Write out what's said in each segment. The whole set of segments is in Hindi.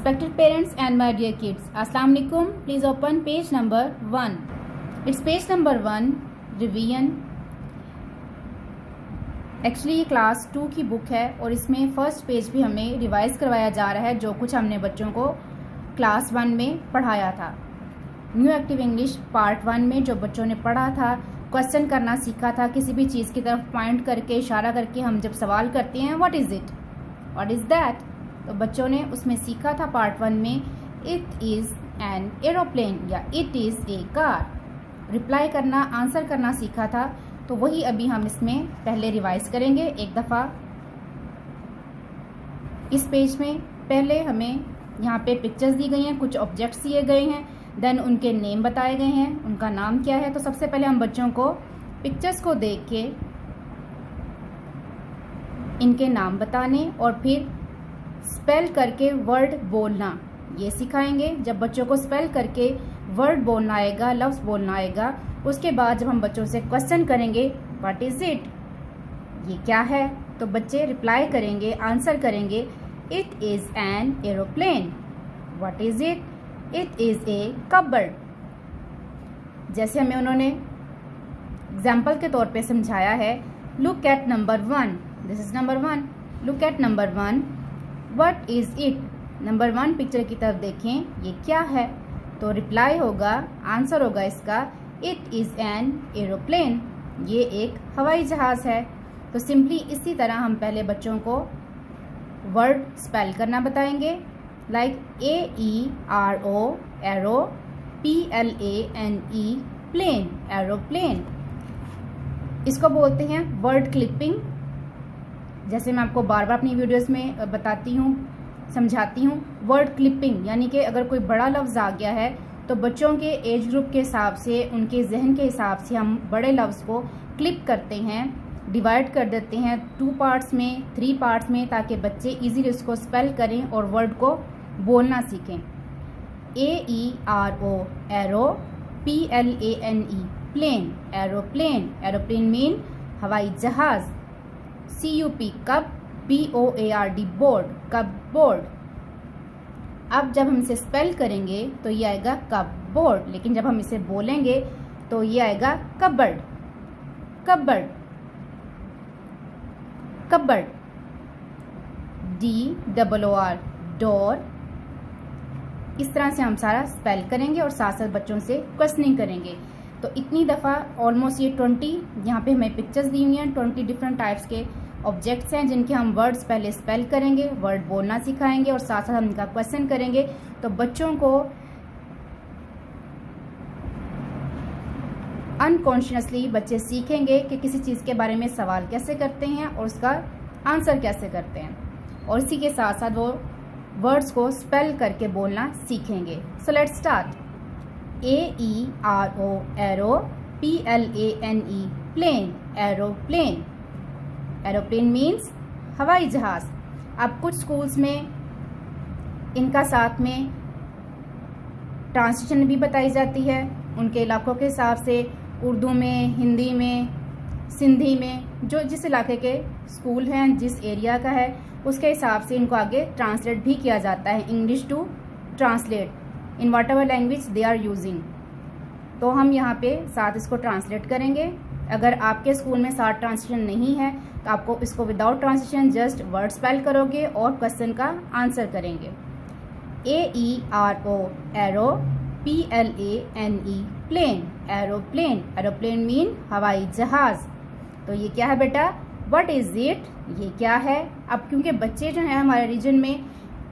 Respected parents and my dear kids, Assalamu alaikum. Please open page number 1. It's page number 1, revision. Actually ये क्लास 2 की बुक है और इसमें फर्स्ट पेज भी हमें रिवाइज करवाया जा रहा है जो कुछ हमने बच्चों को क्लास 1 में पढ़ाया था। न्यू एक्टिव इंग्लिश पार्ट 1 में जो बच्चों ने पढ़ा था, क्वेश्चन करना सीखा था, किसी भी चीज़ की तरफ पॉइंट करके इशारा करके हम जब सवाल करते हैं what is it, what is that, तो बच्चों ने उसमें सीखा था पार्ट 1 में इट इज़ एन एरोप्लेन या it is a car. Reply करना, आंसर करना सीखा था, तो वही अभी हम इसमें पहले रिवाइज करेंगे एक दफ़ा। इस पेज में पहले हमें यहाँ पे पिक्चर्स दी गई हैं, कुछ ऑब्जेक्ट्स दिए गए हैं, देन उनके नेम बताए गए हैं, उनका नाम क्या है। तो सबसे पहले हम बच्चों को पिक्चर्स को देख के इनके नाम बताने और फिर स्पेल करके वर्ड बोलना ये सिखाएंगे। जब बच्चों को स्पेल करके वर्ड बोलना आएगा, लफ्ज़ बोलना आएगा, उसके बाद जब हम बच्चों से क्वेश्चन करेंगे व्हाट इज़ इट, ये क्या है, तो बच्चे रिप्लाई करेंगे, आंसर करेंगे it is an aeroplane. What is it, it is a cupboard. जैसे हमें उन्होंने एग्जाम्पल के तौर पे समझाया है, look at number 1, this is number 1, look at number 1, what is it. Number 1 picture की तरफ देखें, ये क्या है, तो रिप्लाई होगा, आंसर होगा इसका इट इज़ एन एरोप्लेन, ये एक हवाई जहाज़ है। तो सिंपली इसी तरह हम पहले बच्चों को वर्ड स्पेल करना बताएंगे, like AERO aero, PLANE plane, aeroplane. इसको बोलते हैं वर्ड क्लिपिंग। जैसे मैं आपको बार बार अपनी वीडियोस में बताती हूँ, समझाती हूँ, वर्ड क्लिपिंग यानी कि अगर कोई बड़ा लफ्ज़ आ गया है तो बच्चों के एज ग्रुप के हिसाब से, उनके जहन के हिसाब से हम बड़े लफ्ज़ को क्लिप करते हैं, डिवाइड कर देते हैं 2 पार्ट्स में, 3 पार्ट्स में, ताकि बच्चे इजीली उसको स्पेल करें और वर्ड को बोलना सीखें। AERO aero, PLANE plane, aeroplane, aeroplane mean हवाई जहाज। CUP cup, BOARD board, cup board. अब जब हम इसे स्पेल करेंगे तो ये आएगा कप बोर्ड, लेकिन जब हम इसे बोलेंगे तो ये आएगा cupboard, cupboard, cupboard. DOOR door. इस तरह से हम सारा स्पेल करेंगे और साथ साथ बच्चों से क्वेश्चनिंग करेंगे। तो इतनी दफ़ा ऑलमोस्ट ये 20 यहाँ पे हमें पिक्चर्स दी हुई हैं, 20 डिफरेंट टाइप्स के ऑब्जेक्ट्स हैं जिनके हम वर्ड्स पहले स्पेल करेंगे, वर्ड बोलना सिखाएंगे और साथ साथ हम इनका क्वेश्चन करेंगे। तो बच्चों को अनकॉन्शियसली बच्चे सीखेंगे कि किसी चीज़ के बारे में सवाल कैसे करते हैं और उसका आंसर कैसे करते हैं, और इसी के साथ साथ वो वर्ड्स को स्पेल करके बोलना सीखेंगे। So let's start. AERO aero, PLANE plane, aeroplane, aeroplane means हवाई जहाज। अब कुछ स्कूल्स में इनका साथ में ट्रांसलेशन भी बताई जाती है उनके इलाकों के हिसाब से, उर्दू में, हिंदी में, सिंधी में, जो जिस इलाके के स्कूल हैं, जिस एरिया का है उसके हिसाब से इनको आगे ट्रांसलेट भी किया जाता है, English to translate in whatever language they are using. तो हम यहाँ पे साथ इसको ट्रांसलेट करेंगे। अगर आपके स्कूल में साथ ट्रांसलेशन नहीं है तो आपको इसको without translation just word spell करोगे और क्वेश्चन का आंसर करेंगे। AERO aero, PLANE plane, aeroplane, aeroplane mean हवाई जहाज। तो ये क्या है बेटा, व्हाट इज़ इट, ये क्या है। अब क्योंकि बच्चे जो हैं हमारे रीजन में,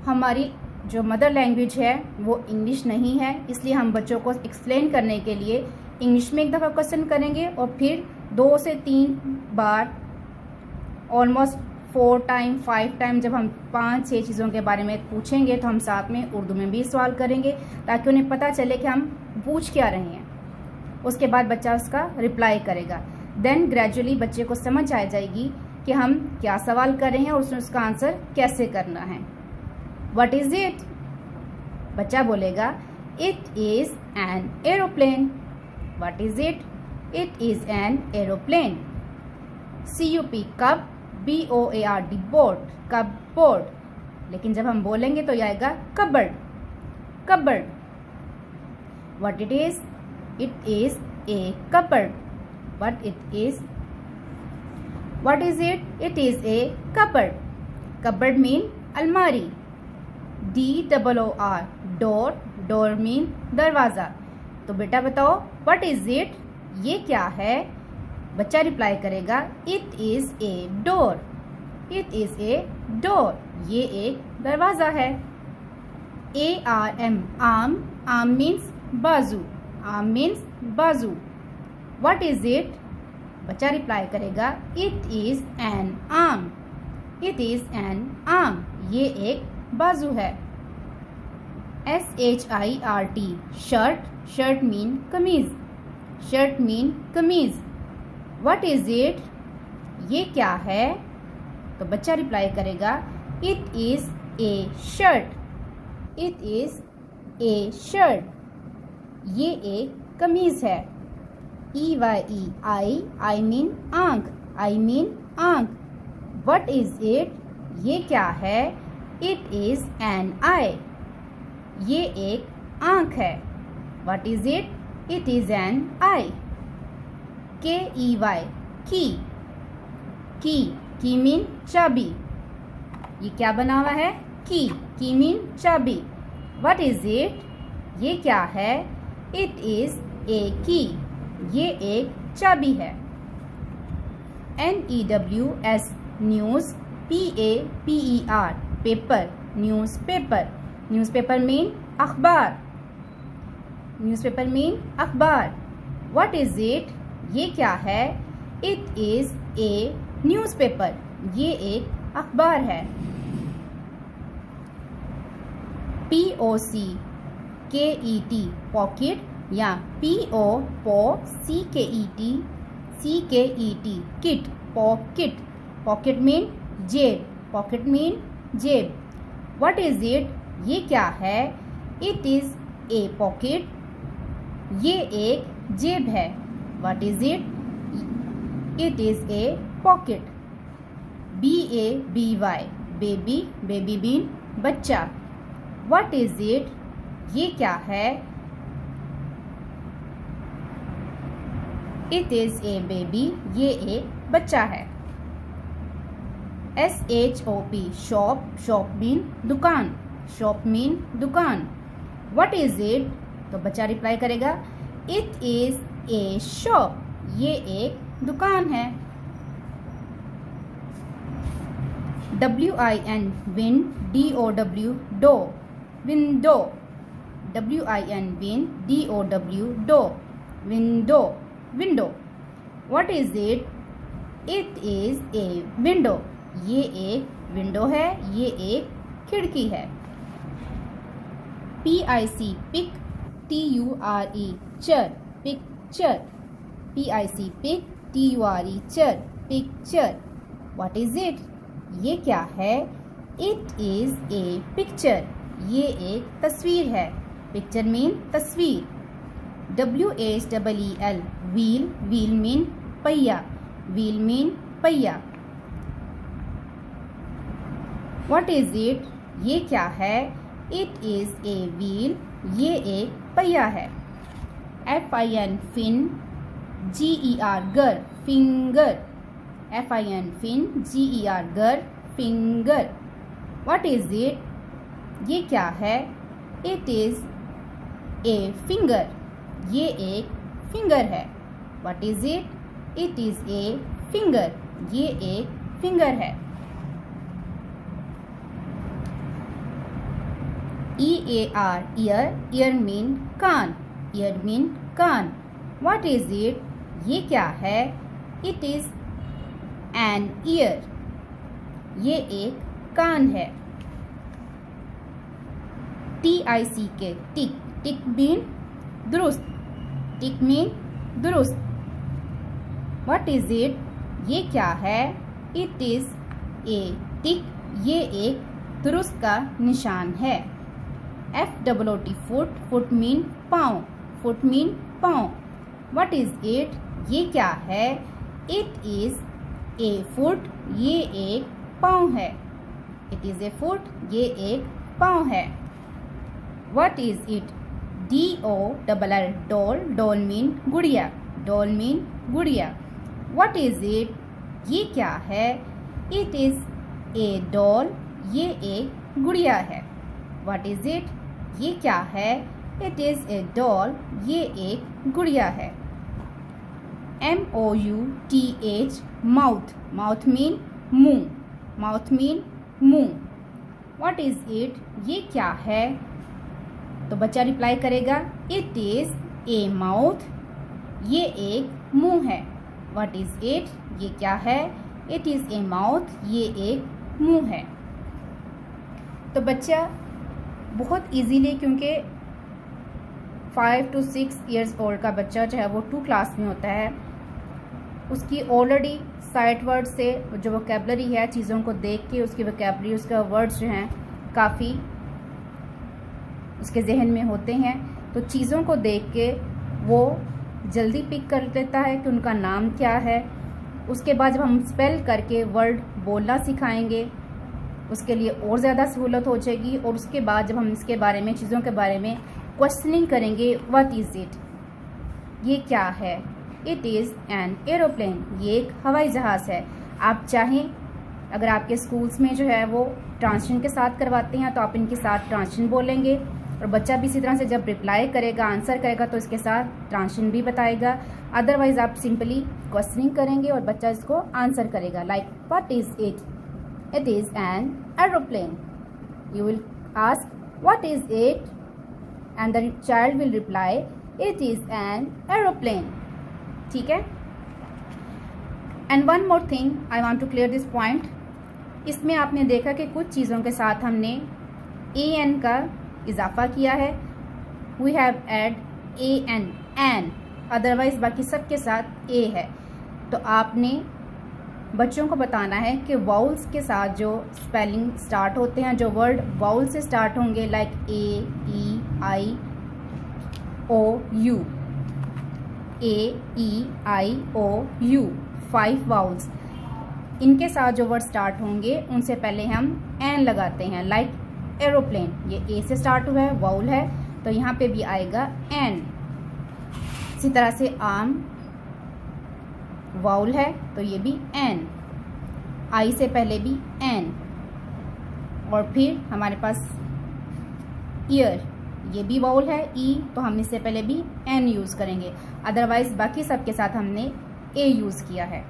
हमारी जो मदर लैंग्वेज है वो इंग्लिश नहीं है, इसलिए हम बच्चों को एक्सप्लेन करने के लिए इंग्लिश में एक दफ़ा क्वेश्चन करेंगे और फिर 2 से 3 बार, ऑलमोस्ट 4 टाइम 5 टाइम, जब हम 5-6 चीज़ों के बारे में पूछेंगे तो हम साथ में उर्दू में भी सवाल करेंगे ताकि उन्हें पता चले कि हम पूछ क्या रहे हैं। उसके बाद बच्चा उसका रिप्लाई करेगा। देन ग्रेजुअली बच्चे को समझ आ जाएगी कि हम क्या सवाल कर रहे हैं और उसमें उसका आंसर कैसे करना है। व्हाट इज़ इट, बच्चा बोलेगा it is an aeroplane. What is it, it is an aeroplane. CUP cup, BOARD board, cup board. लेकिन जब हम बोलेंगे तो ये आएगा cupboard, cupboard. What it is A cupboard. What it is, what is it is A cupboard. Cupboard mean अलमारी। DOOR, डोर, डोर मीन दरवाजा। तो बेटा बताओ व्हाट इज इट, ये क्या है। बच्चा रिप्लाई करेगा it is a door, it is a door, ये एक दरवाजा है। ARM, आर्म, आर्म मीन्स बाजू, आर्म मीन्स बाजू। व्हाट इज इट, बच्चा रिप्लाई करेगा it is an arm, it is an arm, ये एक बाजू है। SHIRT, शर्ट, शर्ट मीन कमीज, शर्ट मीन कमीज। व्हाट इज इट, ये क्या है। तो बच्चा रिप्लाई करेगा it is A shirt, it is A shirt, ये एक कमीज है। EYE, आई मीन आंख, आई मीन आंख। व्हाट इज इट, ये क्या है। इट इज एन आई, ये एक आंख है। What is it, it is an I. KEY, की, की मीन चाबी, ये क्या बना हुआ है, की मीन चाबी। व्हाट इज इट, ये क्या है। इट इज ए की, ये एक चाबी है। NEWS, news. PAPER, paper, news paper. News paper mean अखबार, न्यूज पेपर मीन अखबार। व्हाट इज इट, ये क्या है। It is A news paper, ये एक अखबार है। POC, KET, पॉकेट, या POCKET, kit, pocket. Pocket mean जेब, पॉकेट मीन जेब। व्हाट इज इट, ये क्या है। इट इज ए पॉकेट, ये एक जेब है। What is it, it is a pocket. BABY, baby, baby mean बच्चा। व्हाट इज इट, ये क्या है। इट इज ए बेबी, ये एक बच्चा है। SHOP, शॉप, शॉप मीन दुकान, शॉप मीन दुकान। व्हाट इज इट, तो बच्चा रिप्लाई करेगा इट इज ए शॉप, ये एक दुकान है। WIN, win, DOW, dow, window. WIN, win, DOW, dow, window, window. What is it, it is a window, ये एक विंडो है, ये एक खिड़की है। PIC, pic, TURE, ture, picture. PIC, pic, TURE, ture, picture. What is it, ये क्या है। इट इज ए पिक्चर, ये एक तस्वीर है। पिक्चर मीन तस्वीर। WHEEL, व्हील, व्हील मीन पहिया, व्हील मीन पहिया। व्हाट इज इट, ये क्या है। इट इज ए व्हील, ये एक पहिया है। FIN, फिन, GER, गर, फिंगर। FIN, फिन, GER, गर, फिंगर। व्हाट इज इट, ये क्या है। इट इज ए फिंगर, ये एक फिंगर है। What is it, it is a finger, ये एक फिंगर है। EAR, ईयर, ईयर मीन कान, ईयर मीन कान। व्हाट इज इट, ये क्या है। इट इज एन ईयर, ये एक कान है। TICK, टिक, टिक मीन दुरुस्त, टिक मीन दुरुस्त। व्हाट इज इट, ये क्या है। इट इज ए टिक, ये एक दुरुस्त का निशान है। FOOT, फुट, फुट मीन पाँव, फुट मीन पाँव। व्हाट इज इट, ये क्या है। इट इज ए फुट, ये एक पाँव है। इट इज़ ए फुट, ये एक पाँव है। What is it, DOLL doll, doll mean गुड़िया, डॉल मीन गुड़िया। व्हाट इज़ इट, ये क्या है, इट इज़ ए डॉल, ये एक गुड़िया है। व्हाट इज़ इट, ये क्या है, इट इज़ ए डॉल, ये एक गुड़िया है। MOUTH माउथ, माउथ मीन मुंह, माउथ मीन मुंह। व्हाट इज़ इट, ये क्या है, तो बच्चा रिप्लाई करेगा इट इज़ ए माउथ, ये एक मुंह है। व्हाट इज़ इट, ये क्या है, इट इज़ ए माउथ, ये एक मुंह है। तो बच्चा बहुत इजीली, क्योंकि 5 to 6 ईयर्स ओल्ड का बच्चा जो है वो 2 क्लास में होता है, उसकी ऑलरेडी साइट वर्ड से जो वोकैबलरी है, चीज़ों को देख के उसकी वोकैबलरी, उसका वर्ड्स जो हैं काफ़ी उसके जहन में होते हैं। तो चीज़ों को देख के वो जल्दी पिक कर लेता है कि उनका नाम क्या है। उसके बाद जब हम स्पेल करके वर्ड बोलना सिखाएंगे, उसके लिए और ज़्यादा सहूलत हो जाएगी। और उसके बाद जब हम इसके बारे में, चीज़ों के बारे में क्वेश्चनिंग करेंगे, व्हाट इज़ इट, ये क्या है, इट इज़ एन एरोप्लेन, ये एक हवाई जहाज़ है। आप चाहें, अगर आपके स्कूल्स में जो है वो ट्रांसलेशन के साथ करवाते हैं, तो आप इनके साथ ट्रांसलेशन बोलेंगे, और बच्चा भी इसी तरह से जब रिप्लाई करेगा, आंसर करेगा, तो इसके साथ ट्रांसलेशन भी बताएगा। अदरवाइज आप सिंपली क्वेश्चनिंग करेंगे और बच्चा इसको आंसर करेगा, like what is it, it is an aeroplane. You will ask what is it and the child will reply it is an aeroplane. ठीक है। And one more thing I want to clear this point. इसमें आपने देखा कि कुछ चीज़ों के साथ हमने AN का इजाफा किया है, we have add AN, an, otherwise बाकी सब के साथ A है। तो आपने बच्चों को बताना है कि वाउल्स के साथ जो स्पेलिंग स्टार्ट होते हैं, जो वर्ड वाउल से स्टार्ट होंगे, like A, E, I, O, U, A, E, I, O, U, 5 vowels, इनके साथ जो वर्ड स्टार्ट होंगे उनसे पहले हम एन लगाते हैं, लाइक एरोप्लेन, ये A से स्टार्ट हुआ है, वाउल है, तो यहाँ पे भी आएगा एन। इसी तरह से आम वाउल है, तो ये भी एन, आई से पहले भी एन। और फिर हमारे पास ईयर, ये भी वाउल है, ई, तो हम इससे पहले भी एन यूज़ करेंगे। अदरवाइज बाकी सब के साथ हमने ए यूज़ किया है।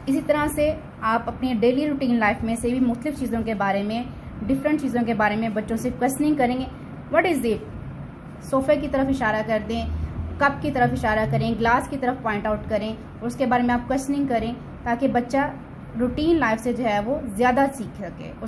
इसी तरह से आप अपने डेली रूटीन लाइफ में से भी मुख्तलिफ चीज़ों के बारे में, डिफरेंट चीज़ों के बारे में बच्चों से क्वेश्चनिंग करेंगे। व्हाट इज़ इट, सोफ़े की तरफ इशारा कर दें, कप की तरफ इशारा करें, ग्लास की तरफ पॉइंट आउट करें, और उसके बारे में आप क्वेश्चनिंग करें, ताकि बच्चा रूटीन लाइफ से जो है वो ज़्यादा सीख सके।